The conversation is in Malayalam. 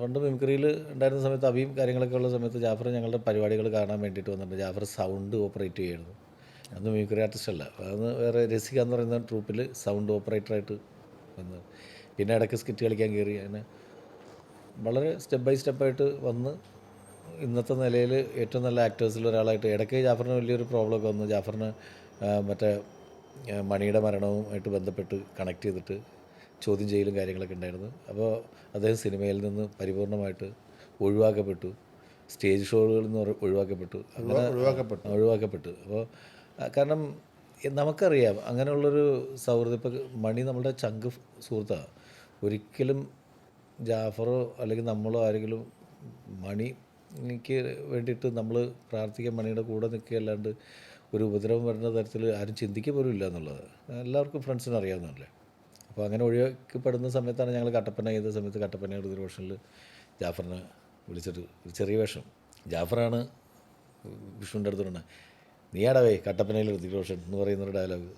പണ്ട് മിമിക്രിയിൽ ഉണ്ടായിരുന്ന സമയത്ത് അഭിയും കാര്യങ്ങളൊക്കെ ഉള്ള സമയത്ത് ജാഫർ ഞങ്ങളുടെ പരിപാടികൾ കാണാൻ വേണ്ടിയിട്ട് വന്നിട്ടുണ്ട്. ജാഫർ സൗണ്ട് ഓപ്പറേറ്റ് ചെയ്യുമായിരുന്നു. അന്ന് മിമിക്രി ആർട്ടിസ്റ്റ് അല്ല, അന്ന് വേറെ രസിക എന്ന് പറയുന്ന ട്രൂപ്പിൽ സൗണ്ട് ഓപ്പറേറ്ററായിട്ട് വന്ന്, പിന്നെ ഇടയ്ക്ക് സ്കിറ്റ് കളിക്കാൻ കയറി. അങ്ങനെ വളരെ സ്റ്റെപ്പ് ബൈ സ്റ്റെപ്പായിട്ട് വന്ന് ഇന്നത്തെ നിലയിൽ ഏറ്റവും നല്ല ആക്ടേഴ്സിൽ ഒരാളായിട്ട്. ഇടയ്ക്ക് ജാഫറിന് വലിയൊരു പ്രോബ്ലമൊക്കെ വന്നു. ജാഫറിന് മറ്റേ മണിയുടെ മരണവുമായിട്ട് ബന്ധപ്പെട്ട് കണക്ട് ചെയ്തിട്ട് ചോദ്യം ചെയ്യലും കാര്യങ്ങളൊക്കെ ഉണ്ടായിരുന്നു. അപ്പോൾ അദ്ദേഹം സിനിമയിൽ നിന്ന് പരിപൂർണമായിട്ട് ഒഴിവാക്കപ്പെട്ടു. സ്റ്റേജ് ഷോകളിൽ നിന്ന് ഒഴിവാക്കപ്പെട്ടു. അങ്ങനെ ഒഴിവാക്കപ്പെട്ടു. അപ്പോൾ കാരണം നമുക്കറിയാം അങ്ങനെയുള്ളൊരു സൗഹൃദം. ഇപ്പോൾ മണി നമ്മുടെ ചങ്ക് സുഹൃത്താണ്. ഒരിക്കലും ജാഫറോ അല്ലെങ്കിൽ നമ്മളോ ആരെങ്കിലും മണിക്ക് വേണ്ടിയിട്ട് നമ്മൾ പ്രാർത്ഥിക്കാൻ മണിയുടെ കൂടെ നിൽക്കുകയല്ലാണ്ട് ഒരു ഉപദ്രവം വരുന്ന തരത്തിൽ ആരും ചിന്തിക്കുക പോലും ഇല്ല എന്നുള്ളത് എല്ലാവർക്കും ഫ്രണ്ട്സിനും അറിയാവുന്നതല്ലേ. അപ്പോൾ അങ്ങനെ ഒഴിവാക്കപ്പെടുന്ന സമയത്താണ് ഞങ്ങൾ കട്ടപ്പന ചെയ്ത സമയത്ത് കട്ടപ്പന ഋതിക് ജാഫറിനെ വിളിച്ചിട്ട് ഒരു ചെറിയ വേഷം. ജാഫറാണ് വിഷ്ണുവിൻ്റെ അടുത്ത് പറഞ്ഞത്, നീയാടവേ കട്ടപ്പനയിൽ ഋതിക് റോഷൻ എന്ന് പറയുന്നൊരു ഡയലോഗ്